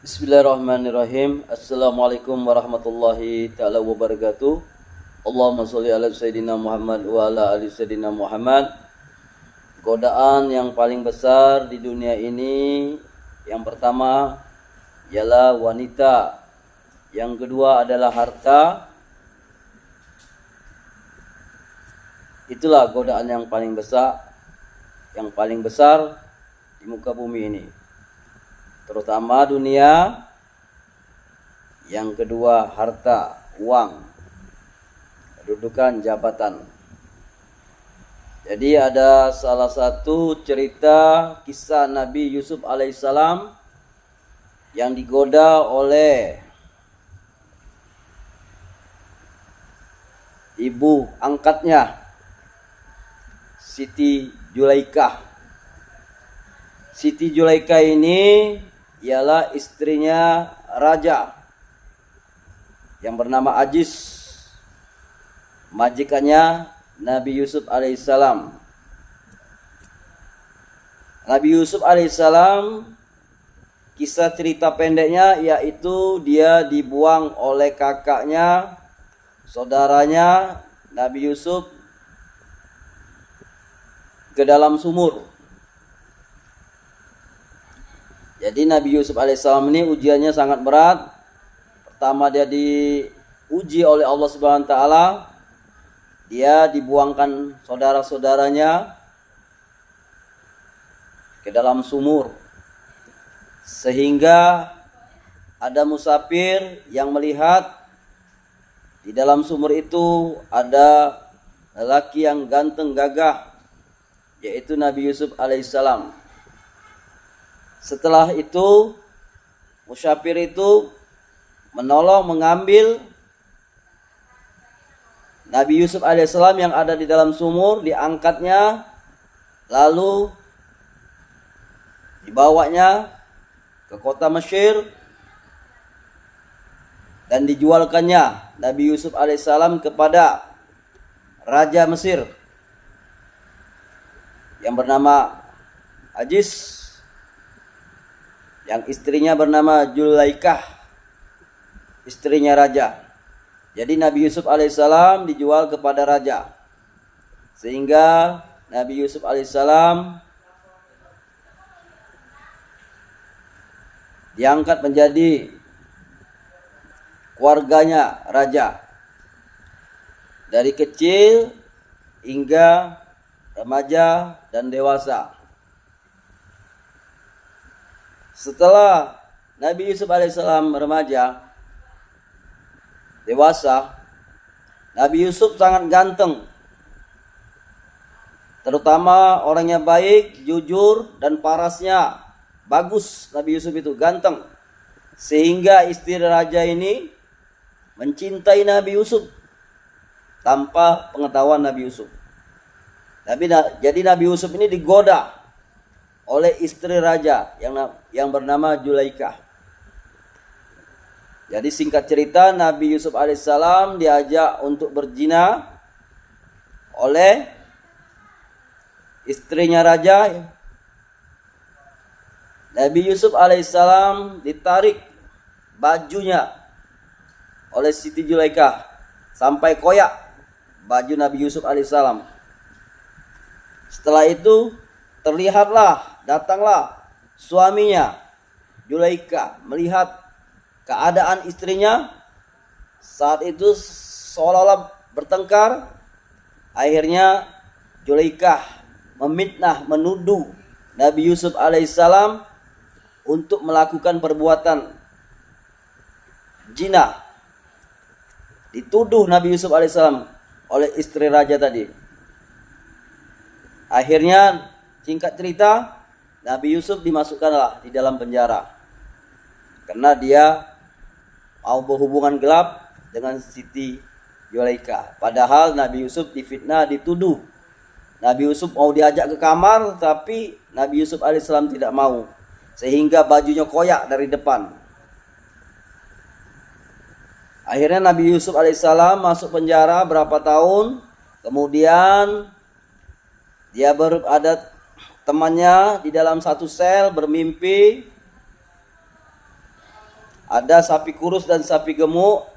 Bismillahirrahmanirrahim. Assalamualaikum warahmatullahi ta'ala wabarakatuh. Allahumma sholli ala Sayyidina Muhammad wa ala ali Sayyidina Muhammad. Godaan yang paling besar di dunia ini, yang pertama ialah wanita, yang kedua adalah harta. Itulah godaan yang paling besar di muka bumi ini, terutama dunia. Yang kedua harta, uang, kedudukan, jabatan. Jadi ada salah satu cerita kisah Nabi Yusuf alaihissalam yang digoda oleh ibu angkatnya, Siti Zulaikha. Siti Zulaikha ini ialah istrinya raja yang bernama Aziz, majikannya Nabi Yusuf alaihissalam. Nabi Yusuf alaihissalam, kisah cerita pendeknya yaitu dia dibuang oleh kakaknya, saudaranya Nabi Yusuf ke dalam sumur. Jadi Nabi Yusuf alaihissalam ini ujiannya sangat berat. Pertama dia diuji oleh Allah Subhanahu wa taala. Dia dibuangkan saudara-saudaranya ke dalam sumur. Sehingga ada musafir yang melihat di dalam sumur itu ada lelaki yang ganteng gagah, yaitu Nabi Yusuf alaihissalam. Setelah itu musafir itu menolong mengambil Nabi Yusuf alaihissalam yang ada di dalam sumur, diangkatnya, lalu dibawanya ke kota Mesir dan dijualkannya Nabi Yusuf alaihissalam kepada Raja Mesir yang bernama Aziz, yang istrinya bernama Zulaikha, istrinya raja. Jadi Nabi Yusuf alaihissalam dijual kepada raja, sehingga Nabi Yusuf alaihissalam diangkat menjadi keluarganya raja, dari kecil hingga remaja dan dewasa. Setelah Nabi Yusuf alaihissalam remaja, dewasa, Nabi Yusuf sangat ganteng. Terutama orangnya baik, jujur, dan parasnya bagus. Nabi Yusuf itu ganteng. Sehingga istri raja ini mencintai Nabi Yusuf tanpa pengetahuan Nabi Yusuf. Jadi Nabi Yusuf ini digoda oleh istri raja yang bernama Zulaikha. Jadi singkat cerita, Nabi Yusuf alaihissalam diajak untuk berzina oleh istrinya raja. Nabi Yusuf alaihissalam ditarik bajunya oleh Siti Zulaikha sampai koyak baju Nabi Yusuf alaihissalam. Setelah itu datanglah suaminya Zulaikha melihat keadaan istrinya. Saat itu seolah-olah bertengkar. Akhirnya Zulaikha memfitnah, menuduh Nabi Yusuf alaihissalam untuk melakukan perbuatan zina. Dituduh Nabi Yusuf alaihissalam oleh istri raja tadi. Akhirnya singkat cerita, Nabi Yusuf dimasukkanlah di dalam penjara karena dia mau berhubungan gelap dengan Siti Zulaikha. Padahal Nabi Yusuf difitnah, dituduh. Nabi Yusuf mau diajak ke kamar, tapi Nabi Yusuf alaihissalam tidak mau, sehingga bajunya koyak dari depan. Akhirnya Nabi Yusuf alaihissalam masuk penjara berapa tahun. Kemudian dia ada temannya di dalam satu sel bermimpi Ada sapi kurus dan sapi gemuk.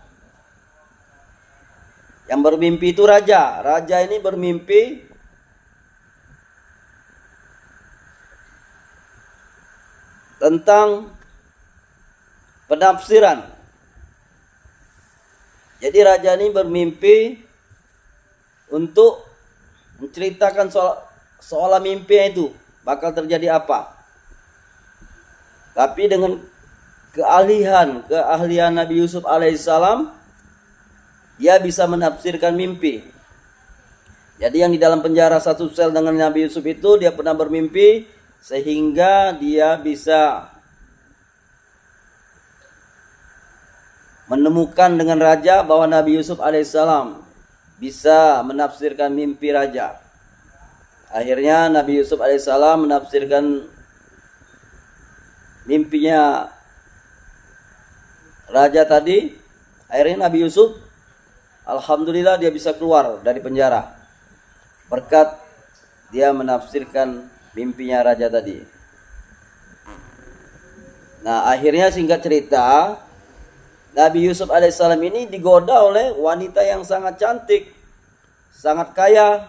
Yang bermimpi itu raja. Raja ini bermimpi tentang penafsiran. Jadi raja ini bermimpi untuk menceritakan soal mimpinya itu bakal terjadi apa. Tapi dengan keahlian Nabi Yusuf alaihissalam, dia bisa menafsirkan mimpi. Jadi yang di dalam penjara satu sel dengan Nabi Yusuf itu, dia pernah bermimpi sehingga dia bisa menemukan dengan raja bahwa Nabi Yusuf alaihissalam bisa menafsirkan mimpi raja. Akhirnya Nabi Yusuf alaihissalam menafsirkan mimpinya raja tadi. Akhirnya Nabi Yusuf, alhamdulillah, dia bisa keluar dari penjara berkat dia menafsirkan mimpinya raja tadi. Nah, akhirnya singkat cerita, Nabi Yusuf alaihissalam ini digoda oleh wanita yang sangat cantik, sangat kaya,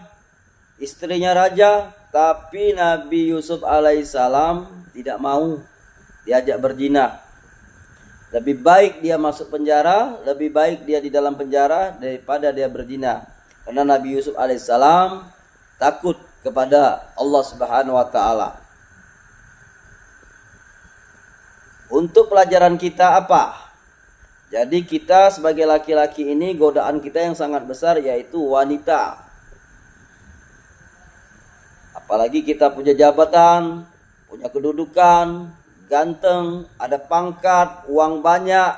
istrinya raja. Tapi Nabi Yusuf alaihissalam tidak mau diajak berzina. Lebih baik dia masuk penjara, lebih baik dia di dalam penjara daripada dia berzina. Karena Nabi Yusuf alaihissalam takut kepada Allah Subhanahu wa taala. Untuk pelajaran kita apa? Jadi kita sebagai laki-laki ini, godaan kita yang sangat besar yaitu wanita. Apalagi kita punya jabatan, punya kedudukan, ganteng, ada pangkat, uang banyak.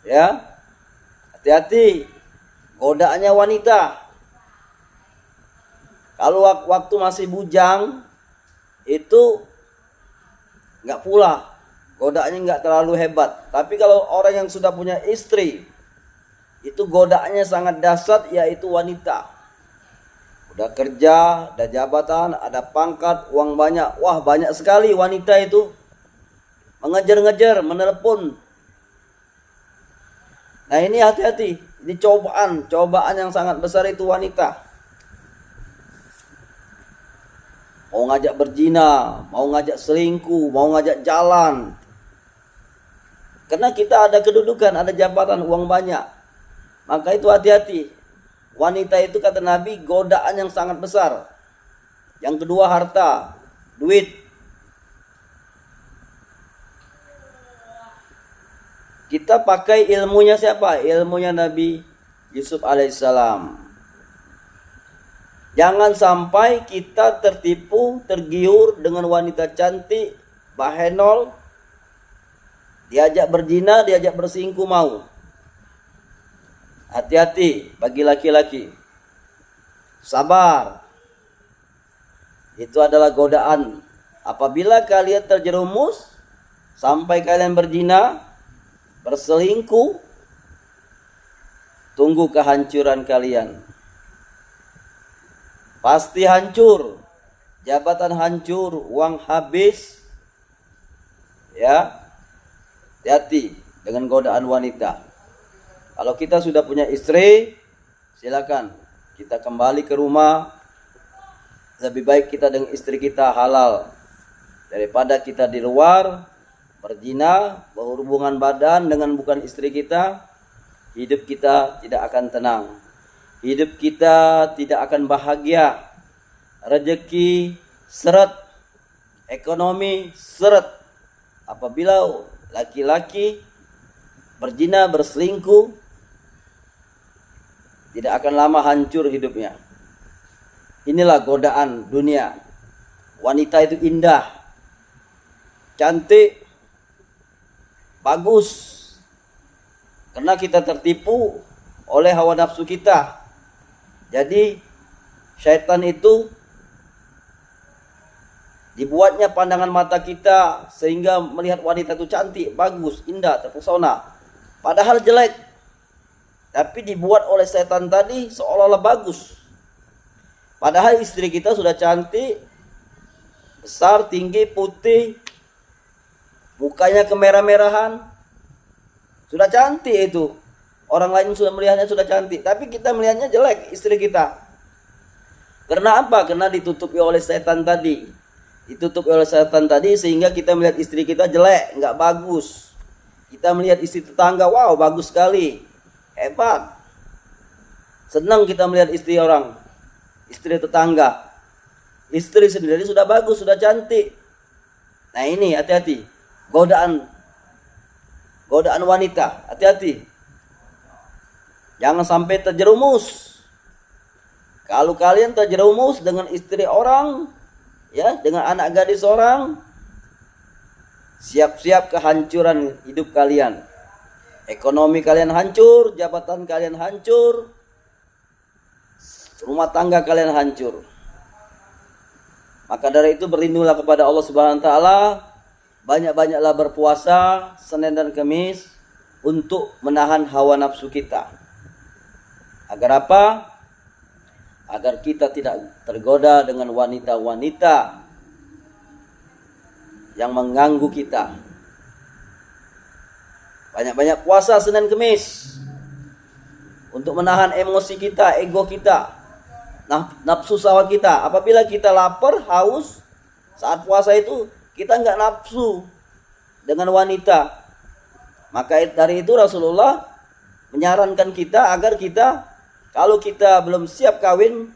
Ya. Hati-hati, godaannya wanita. Kalau waktu masih bujang itu enggak pula, godaannya enggak terlalu hebat. Tapi kalau orang yang sudah punya istri, itu godaannya sangat dahsyat, yaitu wanita. Udah kerja, ada jabatan, ada pangkat, uang banyak. Wah, banyak sekali wanita itu mengejar-ngejar, menelepon. Nah, ini hati-hati. Ini cobaan yang sangat besar itu wanita. Mau ngajak berzina, mau ngajak selingkuh, mau ngajak jalan. Karena kita ada kedudukan, ada jabatan, uang banyak. Maka itu hati-hati. Wanita itu kata Nabi godaan yang sangat besar. Yang kedua harta, duit. Kita pakai ilmunya siapa? Ilmunya Nabi Yusuf alaihissalam. Jangan sampai kita tertipu, tergiur dengan wanita cantik, bahenol, diajak berzina, diajak berselingkuh mau. Hati-hati bagi laki-laki. Sabar. Itu adalah godaan. Apabila kalian terjerumus sampai kalian berzina, berselingkuh, tunggu kehancuran kalian. Pasti hancur. Jabatan hancur, uang habis. Ya. Hati-hati dengan godaan wanita. Kalau kita sudah punya istri, silakan kita kembali ke rumah. Lebih baik kita dengan istri kita halal daripada kita di luar berzina, berhubungan badan dengan bukan istri kita. Hidup kita tidak akan tenang. Hidup kita tidak akan bahagia. Rezeki seret, ekonomi seret. Apabila laki-laki berzina, berselingkuh, tidak akan lama hancur hidupnya. Inilah godaan dunia. Wanita itu indah, cantik, bagus. Karena kita tertipu oleh hawa nafsu kita. Jadi syaitan itu dibuatnya pandangan mata kita sehingga melihat wanita itu cantik, bagus, indah, terpesona. Padahal jelek. Tapi dibuat oleh setan tadi seolah-olah bagus. Padahal istri kita sudah cantik, besar, tinggi, putih, mukanya kemerah-merahan, sudah cantik itu. Orang lain sudah melihatnya sudah cantik, tapi kita melihatnya jelek istri kita. Karena apa? Karena ditutupi oleh setan tadi. Ditutupi oleh setan tadi sehingga kita melihat istri kita jelek, nggak bagus. Kita melihat istri tetangga, wow bagus sekali, hebat. Senang kita melihat istri orang, istri tetangga. Istri sendiri sudah bagus, sudah cantik. Nah ini hati-hati, godaan wanita, hati-hati. Jangan sampai terjerumus. Kalau kalian terjerumus dengan istri orang, ya, dengan anak gadis orang, siap-siap kehancuran hidup kalian. Ekonomi kalian hancur, jabatan kalian hancur, rumah tangga kalian hancur. Maka dari itu berlindunglah kepada Allah Subhanahu wa taala, banyak-banyaklah berpuasa Senin dan Kamis untuk menahan hawa nafsu kita. Agar apa? Agar kita tidak tergoda dengan wanita-wanita yang mengganggu kita. Banyak-banyak puasa Senin Kemis untuk menahan emosi kita, ego kita, nafsu syahwat kita. Apabila kita lapar, haus, saat puasa itu kita nggak nafsu dengan wanita. Maka dari itu Rasulullah menyarankan kita agar kita, kalau kita belum siap kawin,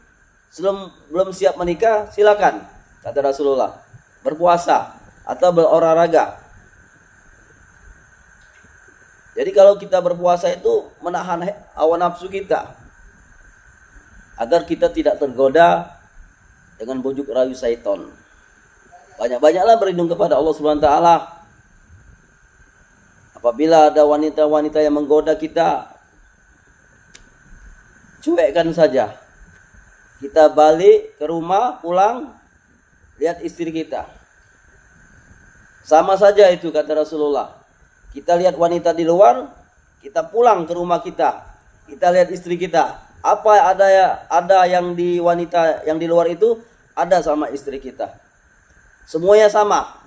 belum siap menikah, silakan, kata Rasulullah, berpuasa atau berolahraga. Jadi kalau kita berpuasa itu menahan hawa nafsu kita, agar kita tidak tergoda dengan bujuk rayu syaitan. Banyak-banyaklah berlindung kepada Allah Subhanahu wa taala. Apabila ada wanita-wanita yang menggoda kita, cuekkan saja. Kita balik ke rumah, pulang, lihat istri kita. Sama saja itu kata Rasulullah. Kita lihat wanita di luar, kita pulang ke rumah kita. Kita lihat istri kita. Apa ada yang di wanita yang di luar itu ada sama istri kita. Semuanya sama.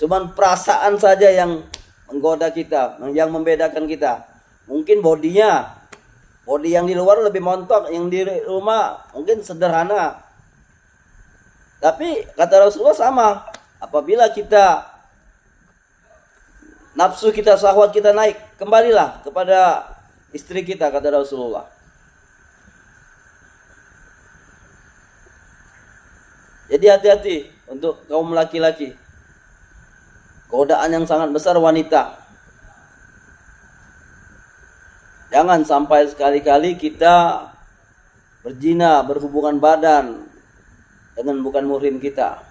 Cuman perasaan saja yang menggoda kita, yang membedakan kita. Mungkin body yang di luar lebih montok, yang di rumah mungkin sederhana. Tapi kata Rasulullah sama. Apabila kita nafsu kita, syahwat kita naik, kembalilah kepada istri kita, kata Rasulullah. Jadi hati-hati untuk kaum laki-laki. Godaan yang sangat besar wanita. Jangan sampai sekali-kali kita berzina, berhubungan badan dengan bukan muhrim kita.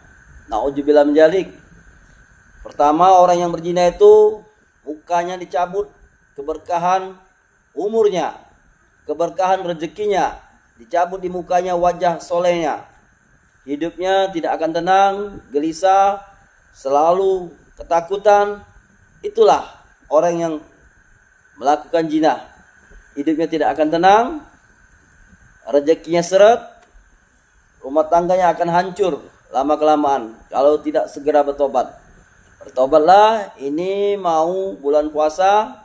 Na'udzubillah min dzalik. Pertama, orang yang berzina itu mukanya dicabut, keberkahan umurnya, keberkahan rezekinya dicabut di mukanya, wajah solehnya. Hidupnya tidak akan tenang, gelisah, selalu ketakutan. Itulah orang yang melakukan zina. Hidupnya tidak akan tenang, rezekinya seret, rumah tangganya akan hancur lama-kelamaan kalau tidak segera bertobat. Bertobatlah, ini mau bulan puasa.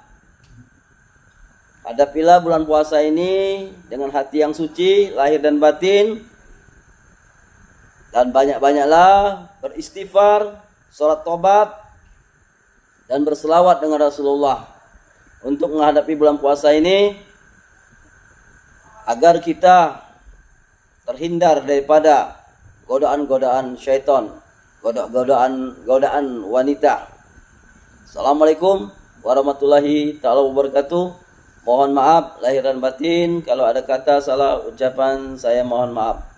Hadapilah bulan puasa ini dengan hati yang suci, lahir dan batin. Dan banyak-banyaklah beristighfar, sholat tobat, dan berselawat dengan Rasulullah untuk menghadapi bulan puasa ini, agar kita terhindar daripada godaan-godaan syaitan, godaan wanita. Assalamualaikum warahmatullahi ta'ala wabarakatuh. Mohon maaf lahir dan batin kalau ada kata salah ucapan, saya mohon maaf.